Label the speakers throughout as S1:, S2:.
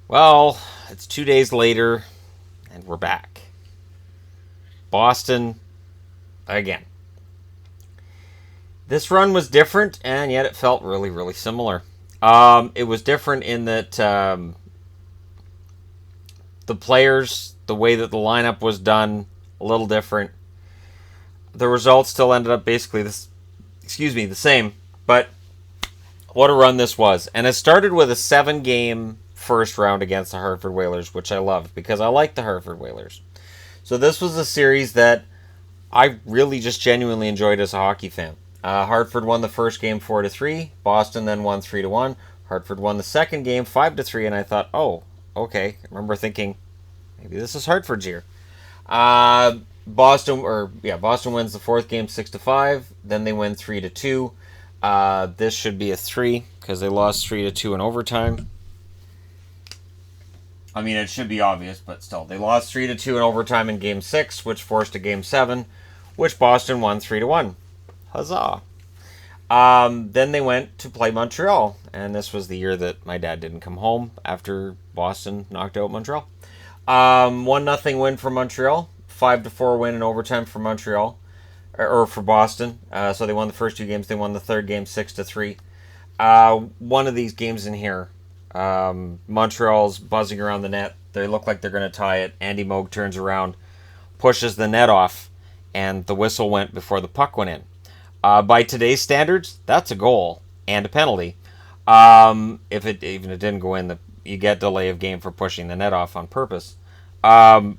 S1: Well, it's 2 days later, and we're back. Boston again. This run was different, and yet it felt really, really similar. It was different in that the players, the way that the lineup was done, a little different. The results still ended up basically the same. But what a run this was. And it started with a 7-game first round against the Hartford Whalers, which I loved because I like the Hartford Whalers. So this was a series that I really just genuinely enjoyed as a hockey fan. Hartford won the first game 4-3. Boston then won 3-1. Hartford won the second game 5-3, and I thought, oh, okay. I remember thinking, maybe this is Hartford's year. Boston wins the fourth game 6-5. Then they win 3-2. This should be a 3 because they lost 3-2 in overtime. I mean, it should be obvious, but still, they lost 3-2 in overtime in Game 6, which forced a Game 7, which Boston won 3-1. Huzzah! Then they went to play Montreal, and this was the year that my dad didn't come home after Boston knocked out Montreal. 1-0 win for Montreal, 5-4 win in overtime for Montreal, or for Boston. So they won the first 2 games. They won the third game 6-3. One of these games in here, Montreal's buzzing around the net. They look like they're going to tie it. Andy Moog turns around, pushes the net off, and the whistle went before the puck went in. By today's standards, that's a goal and a penalty. If it didn't go in, you get delay of game for pushing the net off on purpose. My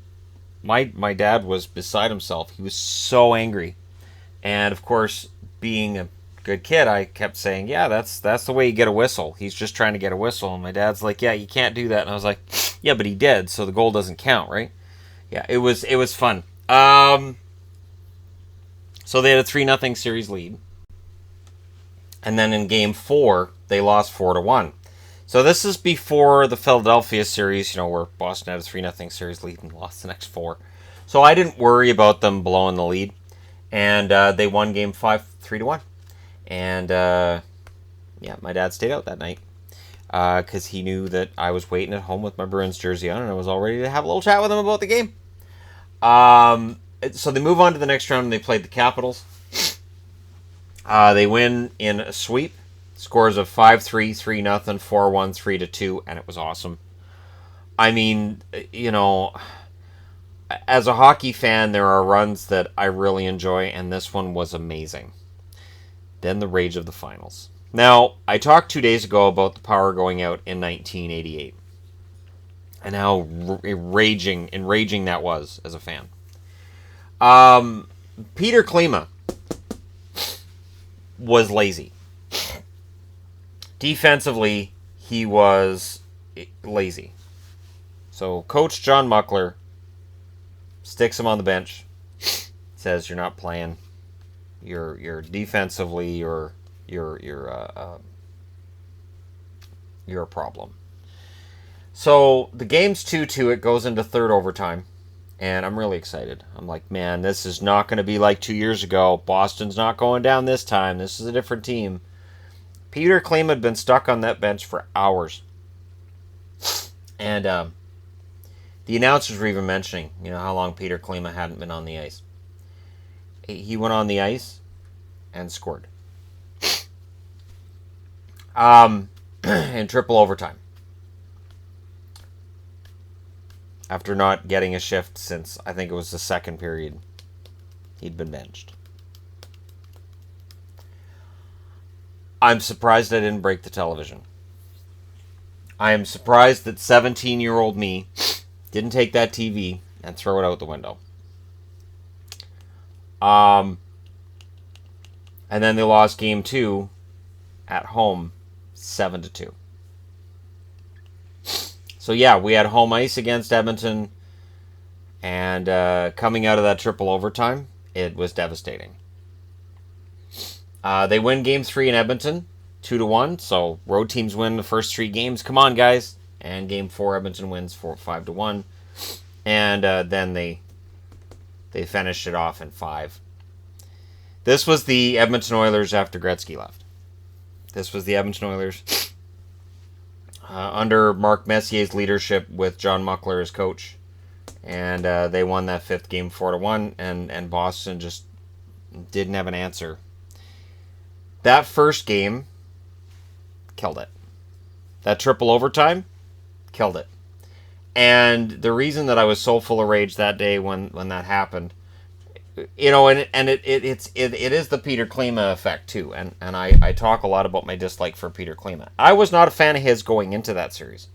S1: dad was beside himself. He was so angry, and of course, being a good kid, I kept saying, "Yeah, that's the way you get a whistle. He's just trying to get a whistle." And my dad's like, "Yeah, you can't do that." And I was like, "Yeah, but he did, so the goal doesn't count, right?" Yeah, it was fun. So they had a 3-0 series lead. And then in Game 4, they lost 4-1. So this is before the Philadelphia series, where Boston had a 3-0 series lead and lost the next 4. So I didn't worry about them blowing the lead. And they won Game 5 3-1. And, my dad stayed out that night. Because he knew that I was waiting at home with my Bruins jersey on, and I was all ready to have a little chat with him about the game. So they move on to the next round, and they played the Capitals. They win in a sweep. Scores of 5-3, 3-0, 4-1, 3-2, and it was awesome. I mean, as a hockey fan, there are runs that I really enjoy, and this one was amazing. Then the rage of the finals. Now, I talked 2 days ago about the power going out in 1988, and how enraging that was as a fan. Peter Klima was lazy. Defensively, he was lazy. So Coach John Muckler sticks him on the bench, says you're not playing. You're defensively you're a problem. So the game's 2-2. It goes into third overtime. And I'm really excited. I'm like, man, this is not going to be like 2 years ago. Boston's not going down this time. This is a different team. Peter Klima had been stuck on that bench for hours. And the announcers were even mentioning, how long Peter Klima hadn't been on the ice. He went on the ice and scored. In triple overtime. After not getting a shift since, I think it was the second period, he'd been benched. I'm surprised I didn't break the television. I am surprised that 17-year-old me didn't take that TV and throw it out the window. And then they lost Game 2 at home, 7-2. So yeah, we had home ice against Edmonton, and coming out of that triple overtime, it was devastating. They win Game 3 in Edmonton, 2-1, so road teams win the first 3 games. Come on, guys. And Game 4, Edmonton wins 5-1. And then they finished it off in 5. This was the Edmonton Oilers after Gretzky left. This was the Edmonton Oilers under Mark Messier's leadership with John Muckler as coach. And they won that 5th game 4-1, and Boston just didn't have an answer. That first game, killed it. That triple overtime, killed it. And the reason that I was so full of rage that day when that happened, you know, and it is the Peter Klima effect too. And I talk a lot about my dislike for Peter Klima. I was not a fan of his going into that series.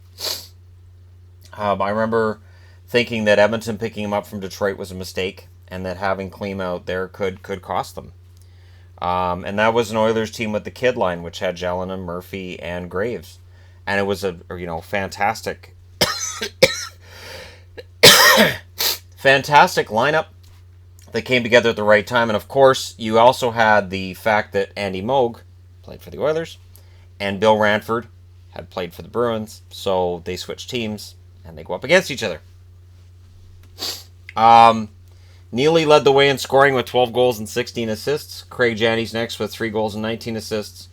S1: I remember thinking that Edmonton picking him up from Detroit was a mistake, and that having Klima out there could cost them. And that was an Oilers team with the kid line, which had Jelinek, Murphy, and Graves. And it was a fantastic fantastic lineup that came together at the right time. And of course, you also had the fact that Andy Moog played for the Oilers and Bill Ranford had played for the Bruins, so they switched teams and they go up against each other. Neely led the way in scoring with 12 goals and 16 assists. Craig Janney's next with 3 goals and 19 assists.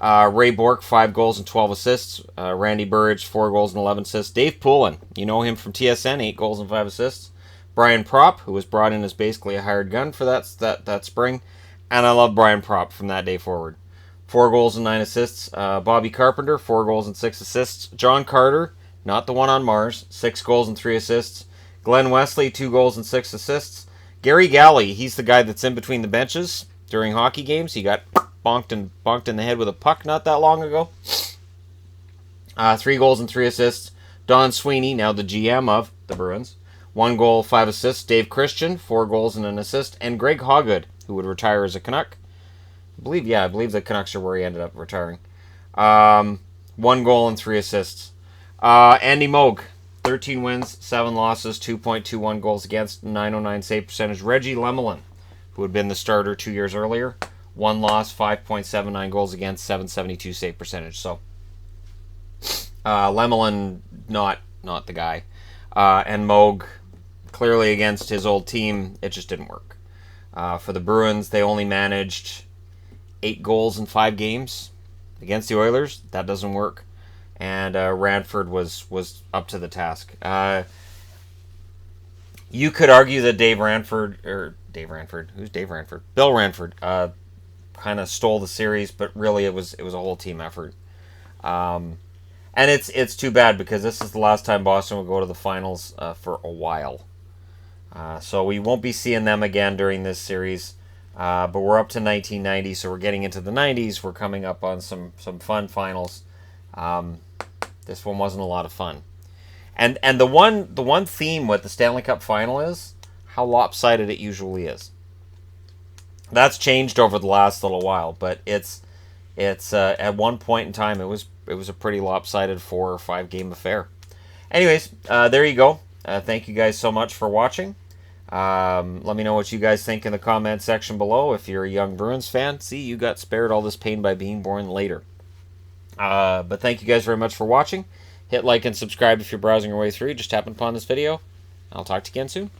S1: Ray Bourque, 5 goals and 12 assists. Randy Burridge, 4 goals and 11 assists. Dave Poulin, you know him from TSN, 8 goals and 5 assists. Brian Propp, who was brought in as basically a hired gun for that spring. And I love Brian Propp from that day forward. 4 goals and 9 assists. Bobby Carpenter, 4 goals and 6 assists. John Carter, not the one on Mars, 6 goals and 3 assists. Glenn Wesley, 2 goals and 6 assists. Gary Galley, he's the guy that's in between the benches during hockey games. He got bonked in the head with a puck not that long ago. 3 goals and 3 assists. Don Sweeney, now the GM of the Bruins, 1 goal, 5 assists. Dave Christian, 4 goals and an assist. And Greg Hoggood, who would retire as a Canuck. I believe the Canucks are where he ended up retiring. 1 goal and 3 assists. Andy Moog, 13 wins, 7 losses, 2.21 goals against, 909 save percentage. Reggie Lemelin, who had been the starter 2 years earlier, 1 loss, 5.79 goals against, 772 save percentage. So, Lemelin, not the guy. And Moog, clearly against his old team, it just didn't work. For the Bruins, they only managed 8 goals in 5 games against the Oilers. That doesn't work. And Ranford was up to the task. You could argue that Bill Ranford, kind of stole the series, but really it was a whole team effort. And it's too bad because this is the last time Boston will go to the finals for a while. So we won't be seeing them again during this series. But we're up to 1990, so we're getting into the 90s. We're coming up on some fun finals. This one wasn't a lot of fun. And the one theme with the Stanley Cup final is how lopsided it usually is. That's changed over the last little while, but it's at one point in time it was a pretty lopsided 4 or 5 game affair. Anyways, there you go. Thank you guys so much for watching. Let me know what you guys think in the comment section below. If you're a young Bruins fan, see, you got spared all this pain by being born later. But thank you guys very much for watching. Hit like and subscribe if you're browsing your way through. Just happened upon this video. I'll talk to you again soon.